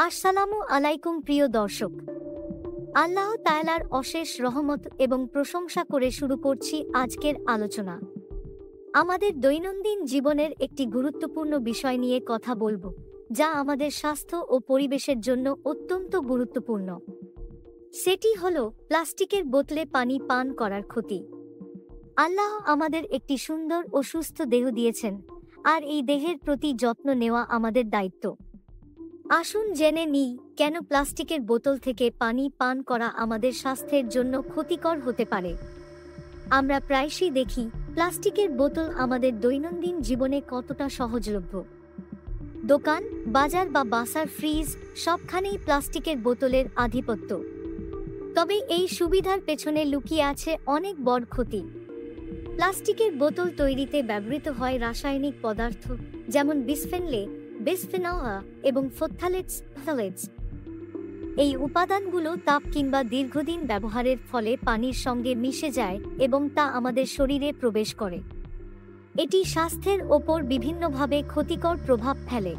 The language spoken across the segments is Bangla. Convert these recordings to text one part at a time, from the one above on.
আসসালামু আলাইকুম প্রিয় দর্শক, আল্লাহ তাআলার অশেষ রহমত এবং প্রশংসা করে শুরু করছি আজকের আলোচনা। আমাদের দৈনন্দিন জীবনের একটি গুরুত্বপূর্ণ বিষয় নিয়ে কথা বলবো, যা আমাদের স্বাস্থ্য ও পরিবেশের জন্য অত্যন্ত গুরুত্বপূর্ণ। সেটি হলো প্লাস্টিকের বোতলে পানি পান করার ক্ষতি। আল্লাহ আমাদের একটি সুন্দর ও সুস্থ দেহ দিয়েছেন, আর এই দেহের প্রতি যত্ন নেওয়া আমাদের দায়িত্ব। আসুন জেনে নিই কেন প্লাস্টিকের বোতল থেকে পানি পান করা আমাদের স্বাস্থ্যের জন্য ক্ষতিকর হতে পারে। আমরা প্রায়শই দেখি প্লাস্টিকের বোতল আমাদের দৈনন্দিন জীবনে কতটা সহজলভ্য। দোকান, বাজার বা বাসার ফ্রিজ সবখানেই প্লাস্টিকের বোতলের আধিপত্য। তবে এই সুবিধার পেছনে লুকিয়ে আছে অনেক বড় ক্ষতি। প্লাস্টিকের বোতল তৈরিতে ব্যবহৃত হয় রাসায়নিক পদার্থ, যেমন বিসফেনল এবং ফথ্যালেটস। এই উপাদানগুলো তাপ কিংবা দীর্ঘদিন ব্যবহারের ফলে পানির সঙ্গে মিশে যায় এবং তা আমাদের শরীরে প্রবেশ করে। এটি স্বাস্থ্যের ওপর বিভিন্নভাবে ক্ষতিকর প্রভাব ফেলে।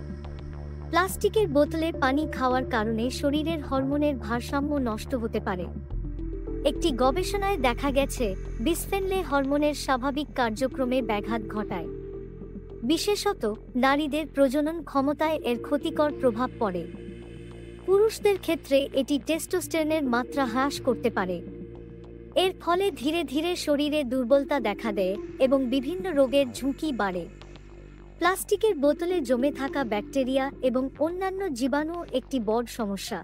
প্লাস্টিকের বোতলে পানি খাওয়ার কারণে শরীরের হরমোনের ভারসাম্য নষ্ট হতে পারে। একটি গবেষণায় দেখা গেছে বিসফেনল হরমোনের স্বাভাবিক কার্যক্রমে ব্যাঘাত ঘটায়। বিশেষত নারীদের প্রজনন ক্ষমতায় এর ক্ষতিকর প্রভাব পড়ে। পুরুষদের ক্ষেত্রে এটি টেস্টোস্টেরনের মাত্রা হ্রাস করতে পারে। এর ফলে ধীরে ধীরে শরীরে দুর্বলতা দেখা দেয় এবং বিভিন্ন রোগের ঝুঁকি বাড়ে। প্লাস্টিকের বোতলে জমে থাকা ব্যাকটেরিয়া এবং অন্যান্য জীবাণু একটি বড় সমস্যা।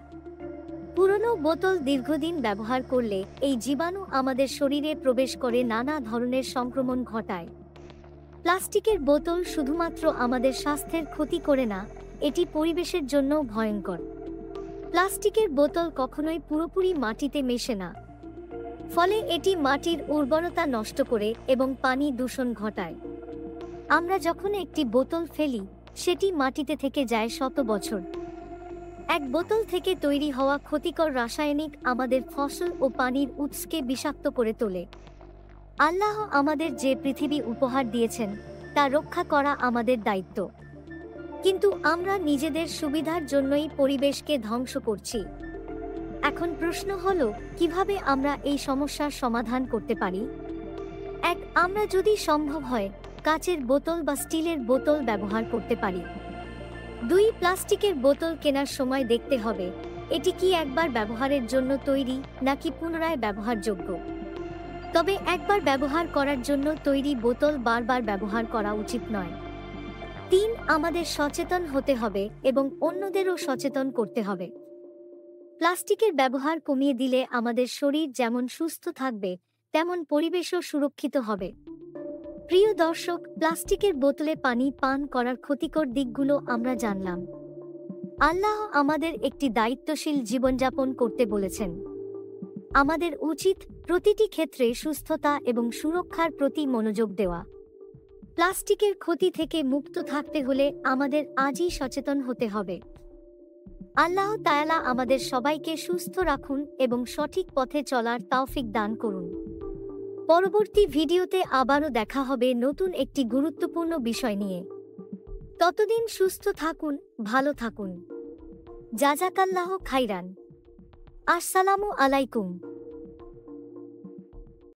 পুরনো বোতল দীর্ঘদিন ব্যবহার করলে এই জীবাণু আমাদের শরীরে প্রবেশ করে নানা ধরনের সংক্রমণ ঘটায়। প্লাস্টিকের বোতল শুধুমাত্র আমাদের স্বাস্থ্যের ক্ষতি করে না, এটি পরিবেশের জন্য ভয়ঙ্কর। প্লাস্টিকের বোতল কখনোই পুরোপুরি মাটিতে মেশে না, ফলে এটি মাটির উর্বরতা নষ্ট করে এবং পানি দূষণ ঘটায়। আমরা যখন একটি বোতল ফেলি, সেটি মাটিতে থেকে যায় শত বছর। এক বোতল থেকে তৈরি হওয়া ক্ষতিকর রাসায়নিক আমাদের ফসল ও পানির উৎসকে বিষাক্ত করে তোলে। আল্লাহ আমাদের যে পৃথিবী উপহার দিয়েছেন তা রক্ষা করা আমাদের দায়িত্ব, কিন্তু আমরা নিজেদের সুবিধার জন্যই পরিবেশকে ধ্বংস করছি। এখন প্রশ্ন হলো, কিভাবে আমরা এই সমস্যার সমাধান করতে পারি? আমরা যদি সম্ভব হয় কাচের বোতল বা স্টিলের বোতল ব্যবহার করতে পারি। 2. প্লাস্টিকের বোতল কেনার সময় দেখতে হবে এটি কি একবার ব্যবহারের জন্য তৈরি নাকি পুনরায় ব্যবহারযোগ্য। তবে একবার ব্যবহার করার জন্য তৈরি বোতল বারবার ব্যবহার করা উচিত নয়। 3. আমাদের সচেতন হতে হবে এবং অন্যদেরও সচেতন করতে হবে। প্লাস্টিকের ব্যবহার কমিয়ে দিলে আমাদের শরীর যেমন সুস্থ থাকবে, তেমন পরিবেশও সুরক্ষিত হবে। প্রিয় দর্শক, প্লাস্টিকের বোতলে পানি পান করার ক্ষতিকর দিকগুলো আমরা জানলাম। আল্লাহ আমাদের একটি দায়িত্বশীল জীবনযাপন করতে বলেছেন। আমাদের উচিত প্রতিটি ক্ষেত্রে সুস্থতা এবং সুরক্ষার প্রতি মনোযোগ দেওয়া। প্লাস্টিকের ক্ষতি থেকে মুক্ত থাকতে হলে আমাদের আজই সচেতন হতে হবে। আল্লাহ তাআলা আমাদের সবাইকে সুস্থ রাখুন এবং সঠিক পথে চলার তৌফিক দান করুন। পরবর্তী ভিডিওতে আবারও দেখা হবে নতুন একটি গুরুত্বপূর্ণ বিষয় নিয়ে। ততদিন সুস্থ থাকুন, ভালো থাকুন। জাযাকাল্লাহ খাইরান। আসসালামু আলাইকুম।